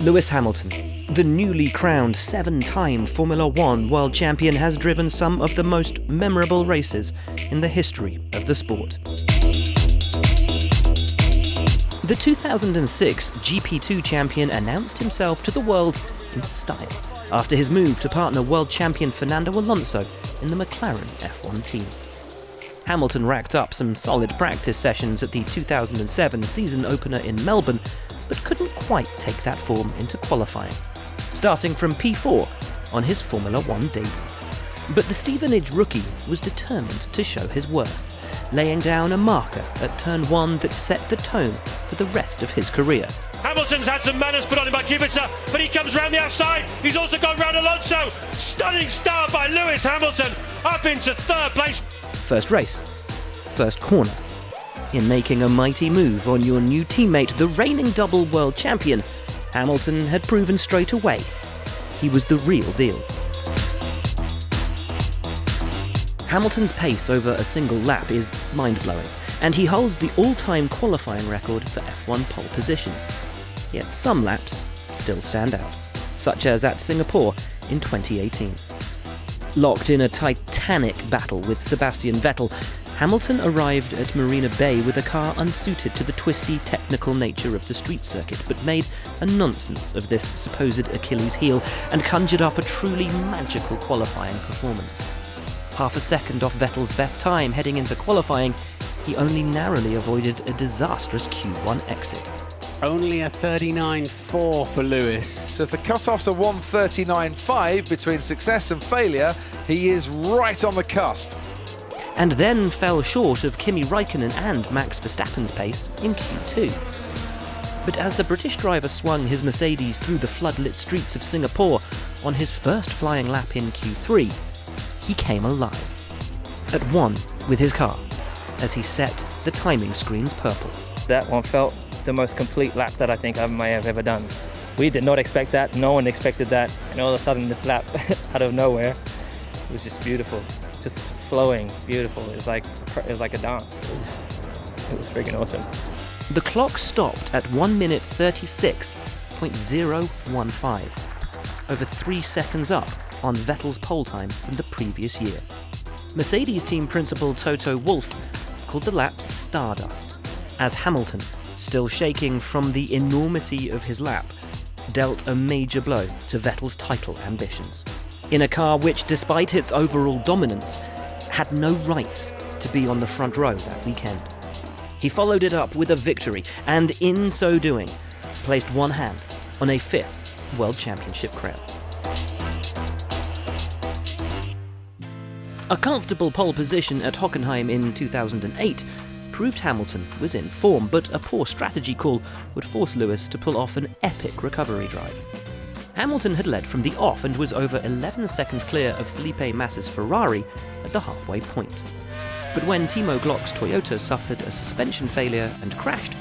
Lewis Hamilton, the newly crowned 7-time Formula One world champion, has driven some of the most memorable races in the history of the sport. The 2006 GP2 champion announced himself to the world in style after his move to partner world champion Fernando Alonso in the McLaren F1 team. Hamilton racked up some solid practice sessions at the 2007 season opener in Melbourne, but couldn't quite take that form into qualifying, starting from P4 on his Formula One debut. But the Stevenage rookie was determined to show his worth, laying down a marker at turn 1 that set the tone for the rest of his career. Hamilton's had some manners put on him by Kubica, but he comes round the outside. He's also gone round Alonso. Stunning start by Lewis Hamilton, up into third place. First race, first corner. In making a mighty move on your new teammate, the reigning double world champion, Hamilton had proven straight away he was the real deal. Hamilton's pace over a single lap is mind-blowing, and he holds the all-time qualifying record for F1 pole positions. Yet some laps still stand out, such as at Singapore in 2018. Locked in a titanic battle with Sebastian Vettel, Hamilton arrived at Marina Bay with a car unsuited to the twisty, technical nature of the street circuit, but made a nonsense of this supposed Achilles heel and conjured up a truly magical qualifying performance. Half a second off Vettel's best time heading into qualifying, he only narrowly avoided a disastrous Q1 exit. Only a 39.4 for Lewis. So if the cut-offs are 1:39.5 between success and failure, he is right on the cusp. And then fell short of Kimi Räikkönen and Max Verstappen's pace in Q2. But as the British driver swung his Mercedes through the floodlit streets of Singapore on his first flying lap in Q3, he came alive. At one with his car, as he set the timing screens purple. That one felt the most complete lap that I think I may have ever done. We did not expect that, no one expected that, and all of a sudden this lap, out of nowhere, it was just beautiful. Just flowing, beautiful. It was like a dance. It was freaking awesome. The clock stopped at 1 minute 36.015, over 3 seconds up on Vettel's pole time from the previous year. Mercedes team principal Toto Wolff called the lap Stardust, as Hamilton, still shaking from the enormity of his lap, dealt a major blow to Vettel's title ambitions. In a car which, despite its overall dominance, had no right to be on the front row that weekend. He followed it up with a victory, and in so doing, placed one hand on a 5th World Championship crown. A comfortable pole position at Hockenheim in 2008 proved Hamilton was in form, but a poor strategy call would force Lewis to pull off an epic recovery drive. Hamilton had led from the off and was over 11 seconds clear of Felipe Massa's Ferrari at the halfway point. But when Timo Glock's Toyota suffered a suspension failure and crashed,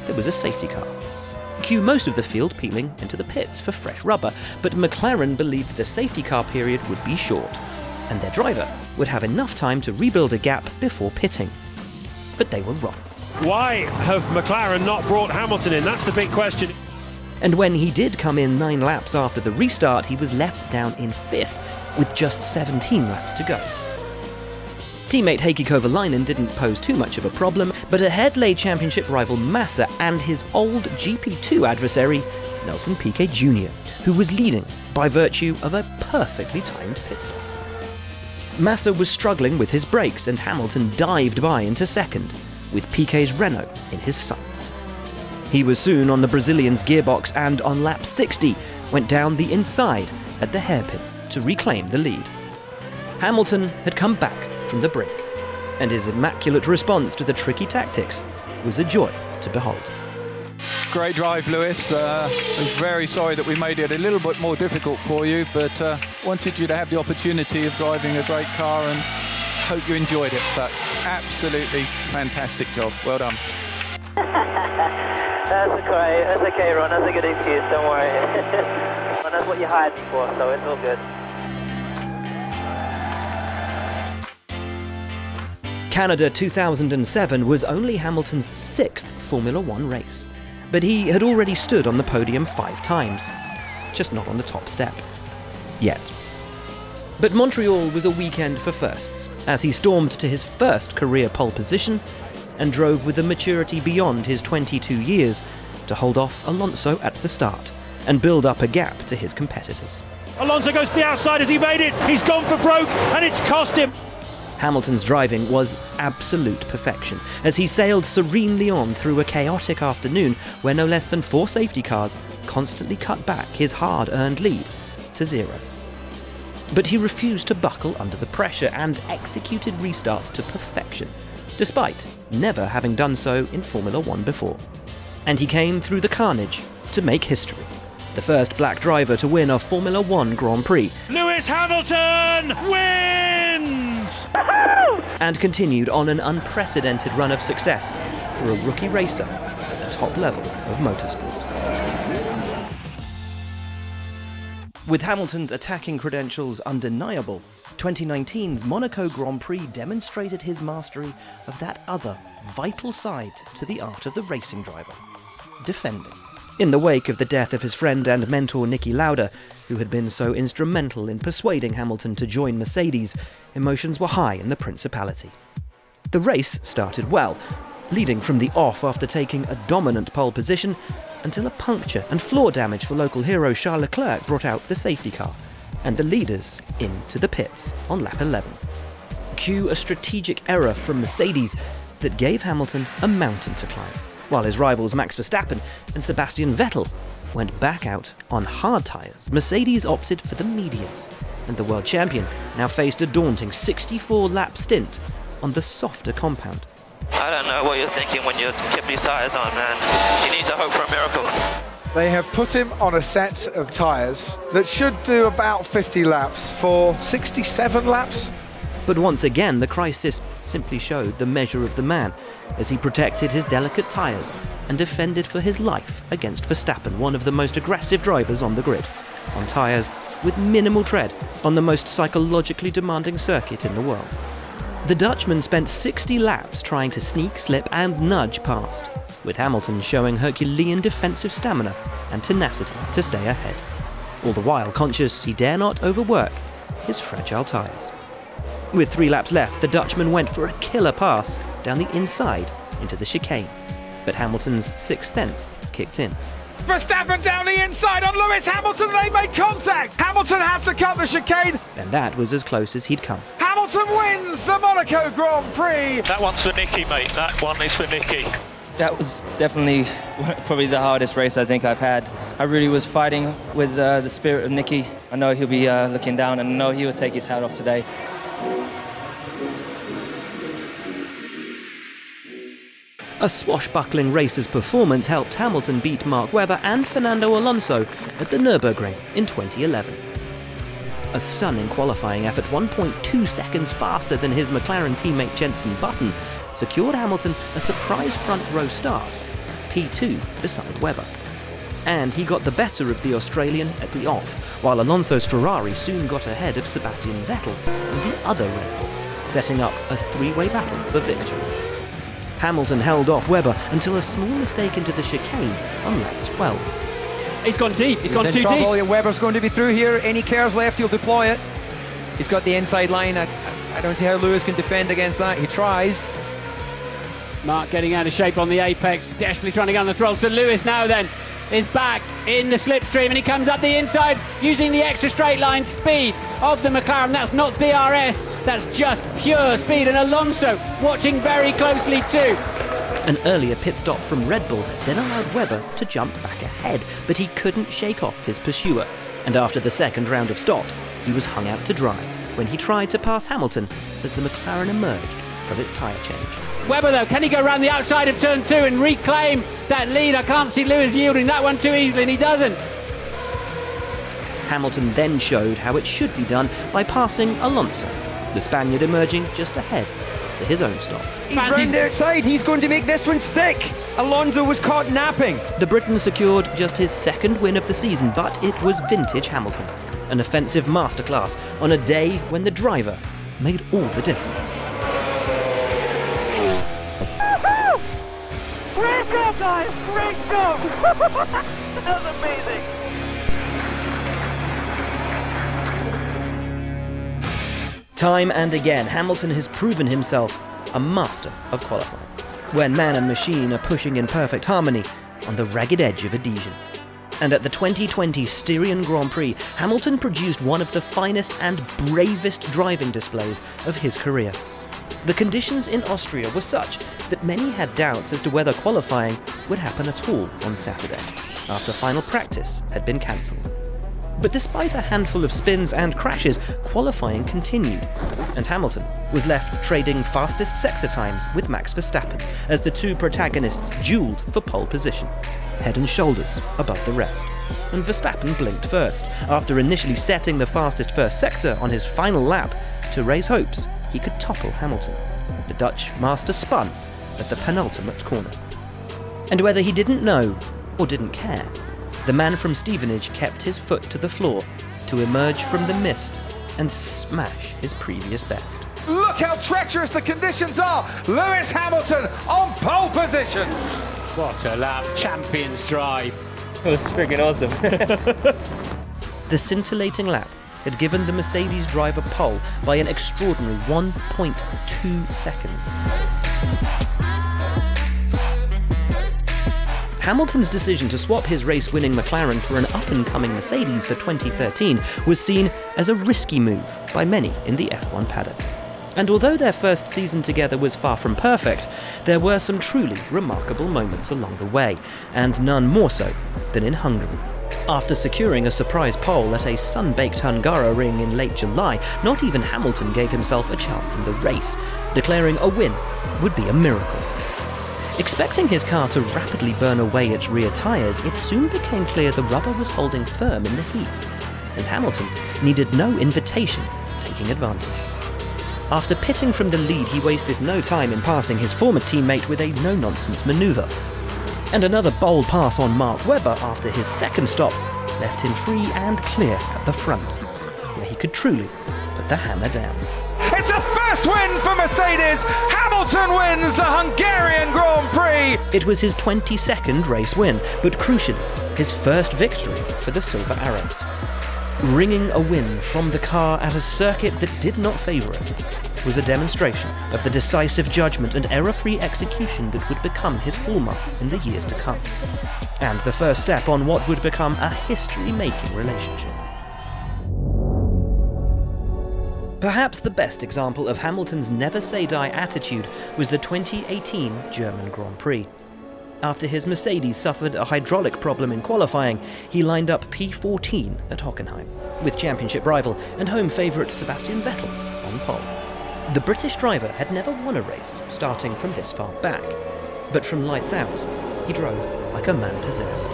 there was a safety car. Cue most of the field peeling into the pits for fresh rubber, but McLaren believed the safety car period would be short, and their driver would have enough time to rebuild a gap before pitting. But they were wrong. Why have McLaren not brought Hamilton in? That's the big question. And when he did come in 9 laps after the restart, he was left down in 5th, with just 17 laps to go. Teammate Heikki Kovalainen didn't pose too much of a problem, but ahead lay championship rival Massa and his old GP2 adversary, Nelson Piquet Jr., who was leading by virtue of a perfectly timed pit stop. Massa was struggling with his brakes, and Hamilton dived by into second, with Piquet's Renault in his sights. He was soon on the Brazilian's gearbox and on lap 60 went down the inside at the hairpin to reclaim the lead. Hamilton had come back from the brink, and his immaculate response to the tricky tactics was a joy to behold. Great drive, Lewis. I'm very sorry that we made it a little bit more difficult for you, but wanted you to have the opportunity of driving a great car and hope you enjoyed it. But absolutely fantastic job. Well done. That's okay, Ron. That's a good excuse. Don't worry. That's what you hired me for, so it's all good. Canada 2007 was only Hamilton's 6th Formula One race. but he had already stood on the podium 5 times, just not on the top step. Yet. But Montreal was a weekend for firsts, as he stormed to his first career pole position and drove with a maturity beyond his 22 years to hold off Alonso at the start and build up a gap to his competitors. Alonso goes to the outside as he made it. He's gone for broke, and it's cost him. Hamilton's driving was absolute perfection, as he sailed serenely on through a chaotic afternoon where no less than 4 safety cars constantly cut back his hard-earned lead to 0. But he refused to buckle under the pressure and executed restarts to perfection, despite never having done so in Formula One before. And he came through the carnage to make history. The first black driver to win a Formula One Grand Prix. Lewis Hamilton wins! And continued on an unprecedented run of success for a rookie racer at the top level of motorsport. With Hamilton's attacking credentials undeniable, 2019's Monaco Grand Prix demonstrated his mastery of that other vital side to the art of the racing driver: defending. In the wake of the death of his friend and mentor Niki Lauda, who had been so instrumental in persuading Hamilton to join Mercedes, emotions were high in the Principality. The race started well, leading from the off after taking a dominant pole position until a puncture and floor damage for local hero Charles Leclerc brought out the safety car and the leaders into the pits on lap 11. Cue a strategic error from Mercedes that gave Hamilton a mountain to climb, while his rivals Max Verstappen and Sebastian Vettel went back out on hard tyres. Mercedes opted for the mediums, and the world champion now faced a daunting 64-lap stint on the softer compound. I don't know what you're thinking when you keep these tyres on, man. You need to hope for a miracle. They have put him on a set of tyres that should do about 50 laps for 67 laps. But once again, the crisis simply showed the measure of the man as he protected his delicate tyres and defended for his life against Verstappen, one of the most aggressive drivers on the grid, on tyres with minimal tread on the most psychologically demanding circuit in the world. The Dutchman spent 60 laps trying to sneak, slip and nudge past, with Hamilton showing Herculean defensive stamina and tenacity to stay ahead, all the while conscious he dare not overwork his fragile tyres. With 3 laps left, the Dutchman went for a killer pass down the inside into the chicane, but Hamilton's 6th sense kicked in. Verstappen down the inside on Lewis Hamilton, they make contact! Hamilton has to cut the chicane! And that was as close as he'd come. Hamilton wins the Monaco Grand Prix! That one's for Niki, mate. That one is for Niki. That was definitely probably the hardest race I think I've had. I really was fighting with the spirit of Niki. I know he'll be looking down, and I know he will take his hat off today. A swashbuckling racer's performance helped Hamilton beat Mark Webber and Fernando Alonso at the Nürburgring in 2011. A stunning qualifying effort, 1.2 seconds faster than his McLaren teammate Jenson Button, secured Hamilton a surprise front row start, P2 beside Webber. And he got the better of the Australian at the off, while Alonso's Ferrari soon got ahead of Sebastian Vettel and the other Red Bull, setting up a 3-way battle for victory. Hamilton held off Webber until a small mistake into the chicane on lap 12. He's gone deep, he's gone too deep. And Webber's going to be through here. Any cares left, he'll deploy it. He's got the inside line. I don't see how Lewis can defend against that. He tries. Mark getting out of shape on the apex, desperately trying to get on the throttle. So Lewis now then is back in the slipstream, and he comes up the inside using the extra straight line speed of the McLaren. That's not DRS, that's just pure speed, and Alonso watching very closely too. An earlier pit stop from Red Bull then allowed Webber to jump back ahead, but he couldn't shake off his pursuer, and after the second round of stops, he was hung out to dry when he tried to pass Hamilton as the McLaren emerged from its tyre change. Webber though, can he go around the outside of turn 2 and reclaim that lead? I can't see Lewis yielding that one too easily, and he doesn't. Hamilton then showed how it should be done by passing Alonso, the Spaniard emerging just ahead to his own stop. He's round the outside, he's going to make this one stick. Alonso was caught napping. The Briton secured just his 2nd win of the season, but it was vintage Hamilton, an offensive masterclass on a day when the driver made all the difference. Welcome! Well done! Great job! That was amazing! Time and again, Hamilton has proven himself a master of qualifying, when man and machine are pushing in perfect harmony on the ragged edge of adhesion. And at the 2020 Styrian Grand Prix, Hamilton produced one of the finest and bravest driving displays of his career. The conditions in Austria were such that many had doubts as to whether qualifying would happen at all on Saturday, after final practice had been cancelled. But despite a handful of spins and crashes, qualifying continued, and Hamilton was left trading fastest sector times with Max Verstappen as the two protagonists duelled for pole position, head and shoulders above the rest. And Verstappen blinked first, after initially setting the fastest first sector on his final lap to raise hopes he could topple Hamilton. The Dutch master spun at the penultimate corner. And whether he didn't know or didn't care, the man from Stevenage kept his foot to the floor to emerge from the mist and smash his previous best. Look how treacherous the conditions are! Lewis Hamilton on pole position! What a lap, champion's drive. It was freaking awesome. The scintillating lap had given the Mercedes driver pole by an extraordinary 1.2 seconds. Hamilton's decision to swap his race-winning McLaren for an up-and-coming Mercedes for 2013 was seen as a risky move by many in the F1 paddock. And although their first season together was far from perfect, there were some truly remarkable moments along the way, and none more so than in Hungary. After securing a surprise pole at a sun-baked Hungaroring in late July, not even Hamilton gave himself a chance in the race, declaring a win would be a miracle. Expecting his car to rapidly burn away its rear tyres, it soon became clear the rubber was holding firm in the heat, and Hamilton needed no invitation taking advantage. After pitting from the lead, he wasted no time in passing his former teammate with a no-nonsense manoeuvre. And another bold pass on Mark Webber after his second stop left him free and clear at the front, where he could truly put the hammer down. It's a first win for Mercedes! Hamilton wins the Hungarian Grand Prix! It was his 22nd race win, but crucially, his first victory for the Silver Arrows. Ringing a win from the car at a circuit that did not favour it was a demonstration of the decisive judgment and error-free execution that would become his hallmark in the years to come, and the first step on what would become a history-making relationship. Perhaps the best example of Hamilton's never-say-die attitude was the 2018 German Grand Prix. After his Mercedes suffered a hydraulic problem in qualifying, he lined up P14 at Hockenheim, with championship rival and home favourite Sebastian Vettel on pole. The British driver had never won a race starting from this far back, but from lights out, he drove like a man possessed.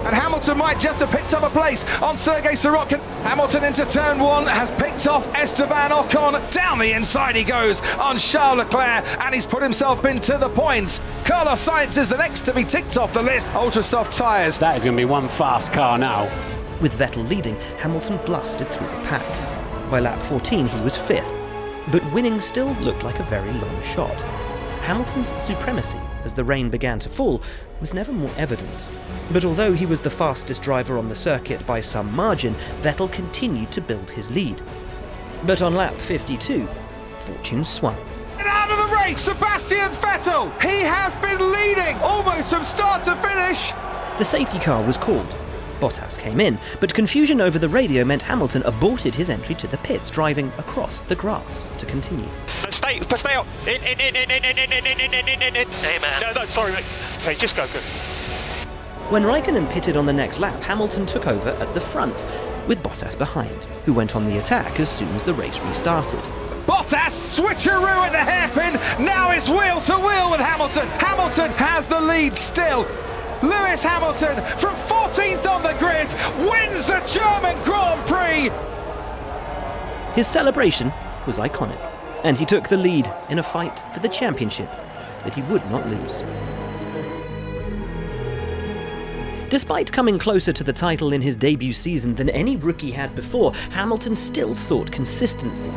And Hamilton might just have picked up a place on Sergei Sorokin. Hamilton into turn one, has picked off Esteban Ocon. Down the inside he goes on Charles Leclerc, and he's put himself into the points. Carlos Sainz is the next to be ticked off the list. Ultra soft tyres. That is going to be one fast car now. With Vettel leading, Hamilton blasted through the pack. By lap 14 he was fifth, but winning still looked like a very long shot. Hamilton's supremacy, as the rain began to fall, was never more evident. But although he was the fastest driver on the circuit by some margin, Vettel continued to build his lead. But on lap 52, fortune swung. And out of the race, Sebastian Vettel! He has been leading almost from start to finish! The safety car was called. Bottas came in, but confusion over the radio meant Hamilton aborted his entry to the pits, driving across the grass to continue. Stay out. In. Hey, man. No, sorry, mate. Hey, just go. When Raikkonen pitted on the next lap, Hamilton took over at the front, with Bottas behind, who went on the attack as soon as the race restarted. Bottas switcheroo at the hairpin, now it's wheel to wheel with Hamilton. Hamilton has the lead still. Lewis Hamilton from 14th on the grid wins the German Grand Prix. His celebration was iconic, and he took the lead in a fight for the championship that he would not lose. Despite coming closer to the title in his debut season than any rookie had before, Hamilton still sought consistency.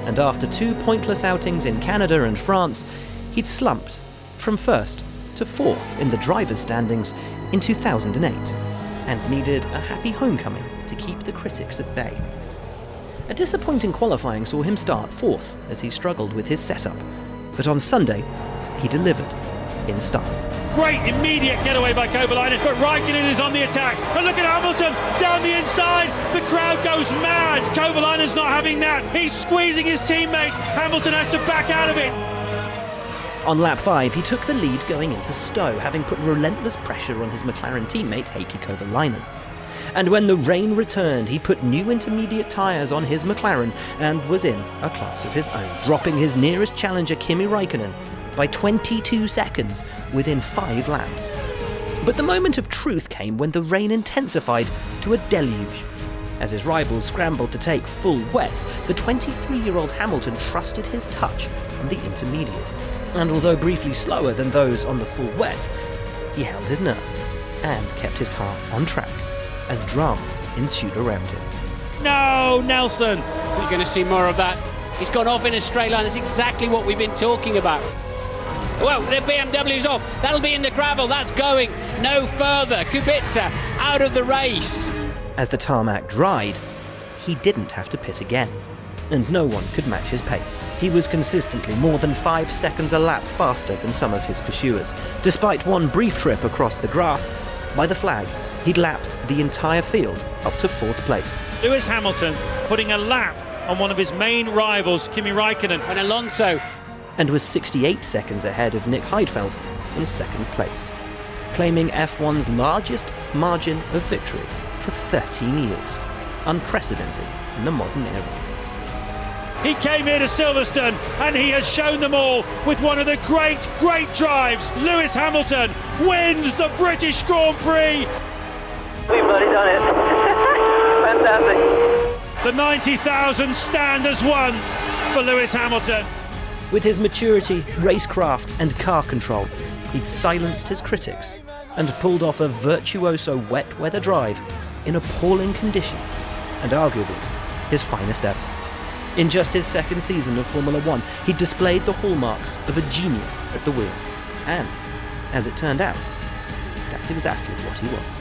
And after two pointless outings in Canada and France, he'd slumped from first to to 4th in the drivers' standings in 2008 and needed a happy homecoming to keep the critics at bay. A disappointing qualifying saw him start 4th as he struggled with his setup, but on Sunday he delivered in style. Great immediate getaway by Kovalainen, but Raikkonen is on the attack. And look at Hamilton down the inside. The crowd goes mad. Kovalainen's not having that. He's squeezing his teammate. Hamilton has to back out of it. On lap 5, he took the lead going into Stowe, having put relentless pressure on his McLaren teammate Heikki Kovalainen. And when the rain returned, he put new intermediate tyres on his McLaren and was in a class of his own, dropping his nearest challenger Kimi Raikkonen by 22 seconds within 5 laps. But the moment of truth came when the rain intensified to a deluge. As his rivals scrambled to take full wets, the 23-year-old Hamilton trusted his touch on the intermediates. And although briefly slower than those on the full wet, he held his nerve and kept his car on track as drama ensued around him. No, Nelson. We're going to see more of that. He's gone off in a straight line. That's exactly what we've been talking about. Well, the BMW's off. That'll be in the gravel. That's going no further. Kubica out of the race. As the tarmac dried, he didn't have to pit again, and no one could match his pace. He was consistently more than 5 seconds a lap faster than some of his pursuers. Despite one brief trip across the grass, by the flag, he'd lapped the entire field up to 4th place. Lewis Hamilton putting a lap on one of his main rivals, Kimi Raikkonen. And Alonso. And was 68 seconds ahead of Nick Heidfeld in 2nd place, claiming F1's largest margin of victory for 13 years, unprecedented in the modern era. He came here to Silverstone and he has shown them all with one of the great drives. Lewis Hamilton wins the British Grand Prix. We've bloody done it. Fantastic. The 90,000 stand has won for Lewis Hamilton. With his maturity, racecraft and car control, he'd silenced his critics and pulled off a virtuoso wet weather drive in appalling conditions and arguably his finest ever. In just his 2nd season of Formula One, he displayed the hallmarks of a genius at the wheel. And, as it turned out, that's exactly what he was.